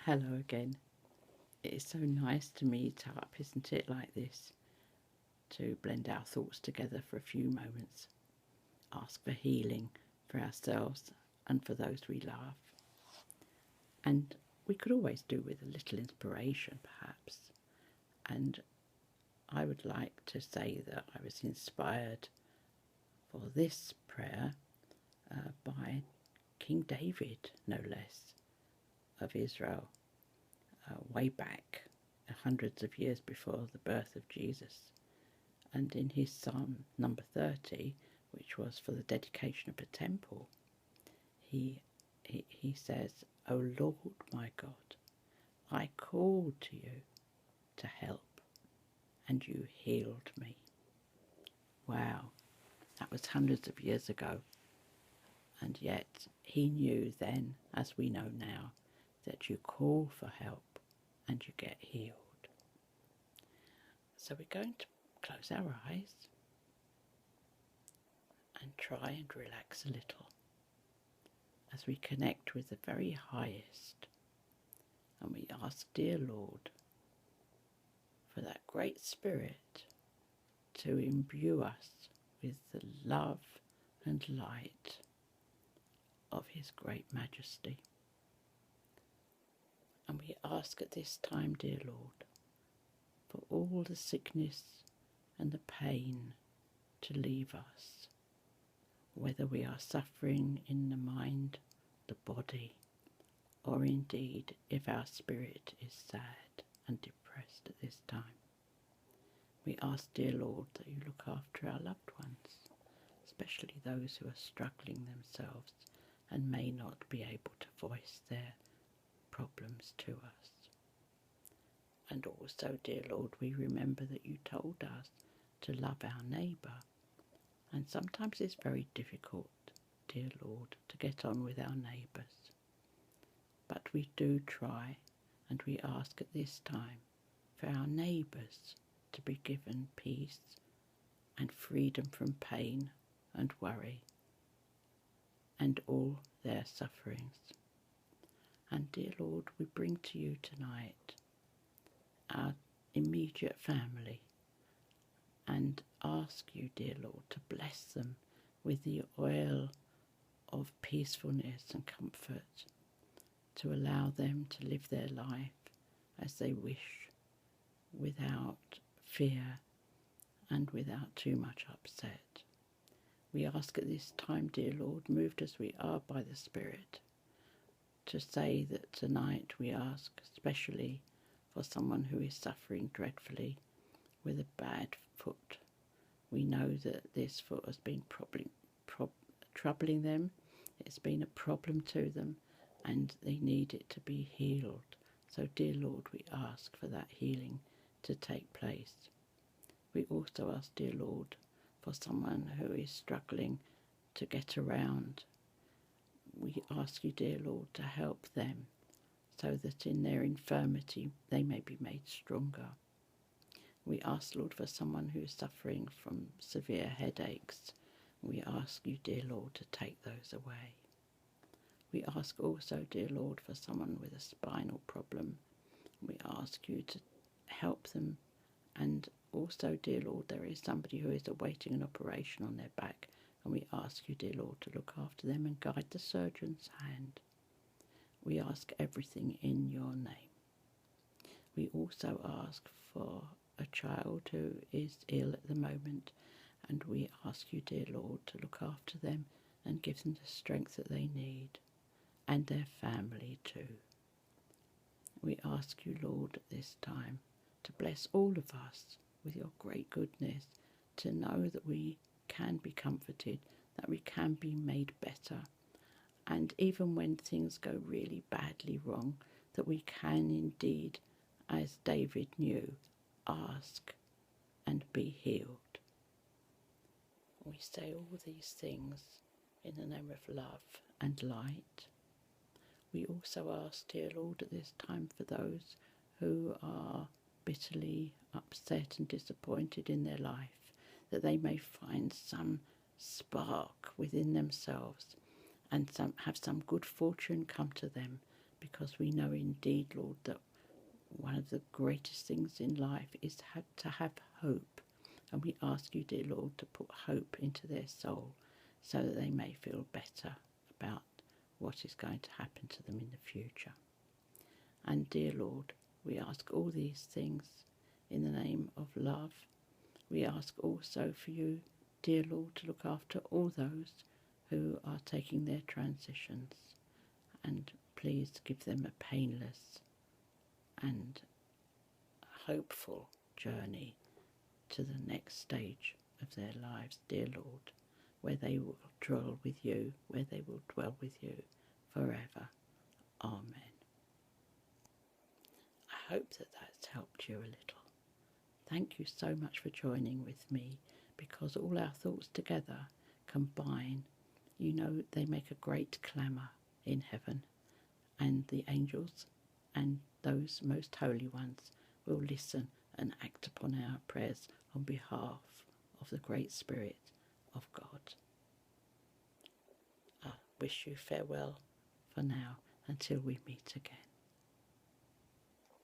Hello again. It is so nice to meet up, isn't it, like this? To blend our thoughts together for a few moments. Ask for healing for ourselves and for those we love. And we could always do with a little inspiration, perhaps. And I would like to say that I was inspired for this prayer by King David, no less, of Israel. Way back, hundreds of years before the birth of Jesus. And in his Psalm number 30, which was for the dedication of a temple, he says, "O Lord my God, I called to you to help, and you healed me." Wow, that was hundreds of years ago. And yet he knew then, as we know now, that you call for help and you get healed. So we're going to close our eyes and try and relax a little as we connect with the very highest, and we ask, dear Lord, for that great Spirit to imbue us with the love and light of His great majesty. And we ask at this time, dear Lord, for all the sickness and the pain to leave us, whether we are suffering in the mind, the body, or indeed if our spirit is sad and depressed at this time. We ask, dear Lord, that you look after our loved ones, especially those who are struggling themselves and may not be able to voice their problems to us. And also, dear Lord, we remember that you told us to love our neighbour, and sometimes it's very difficult, dear Lord, to get on with our neighbours. But we do try, and we ask at this time for our neighbours to be given peace and freedom from pain and worry and all their sufferings. And dear Lord, we bring to you tonight our immediate family and ask you, dear Lord, to bless them with the oil of peacefulness and comfort, to allow them to live their life as they wish, without fear and without too much upset. We ask at this time, dear Lord, moved as we are by the Spirit, to say that tonight we ask especially for someone who is suffering dreadfully with a bad foot. We know that this foot has been troubling them. It's been a problem to them, and they need it to be healed. So, dear Lord, we ask for that healing to take place. We also ask, dear Lord, for someone who is struggling to get around. We ask you, dear Lord, to help them so that in their infirmity they may be made stronger. We ask, Lord, for someone who is suffering from severe headaches. We ask you, dear Lord, to take those away. We ask also, dear Lord, for someone with a spinal problem. We ask you to help them. And also, dear Lord, there is somebody who is awaiting an operation on their back. And we ask you, dear Lord, to look after them and guide the surgeon's hand. We ask everything in your name. We also ask for a child who is ill at the moment, and we ask you, dear Lord, to look after them and give them the strength that they need, and their family too. We ask you, Lord, at this time to bless all of us with your great goodness, to know that we can be comforted, that we can be made better, and even when things go really badly wrong, that we can indeed, as David knew, ask and be healed. We say all these things in the name of love and light. We also ask, dear Lord, at this time for those who are bitterly upset and disappointed in their life, that they may find some spark within themselves and have some good fortune come to them, because we know indeed, Lord, that one of the greatest things in life is to have hope. And we ask you, dear Lord, to put hope into their soul so that they may feel better about what is going to happen to them in the future. And dear Lord, we ask all these things in the name of love. We ask also for you, dear Lord, to look after all those who are taking their transitions, and please give them a painless and hopeful journey to the next stage of their lives, dear Lord, where they will dwell with you, forever. Amen. I hope that that's helped you a little. Thank you so much for joining with me, because all our thoughts together combine. You know, they make a great clamour in heaven, and the angels and those most holy ones will listen and act upon our prayers on behalf of the great Spirit of God. I wish you farewell for now until we meet again.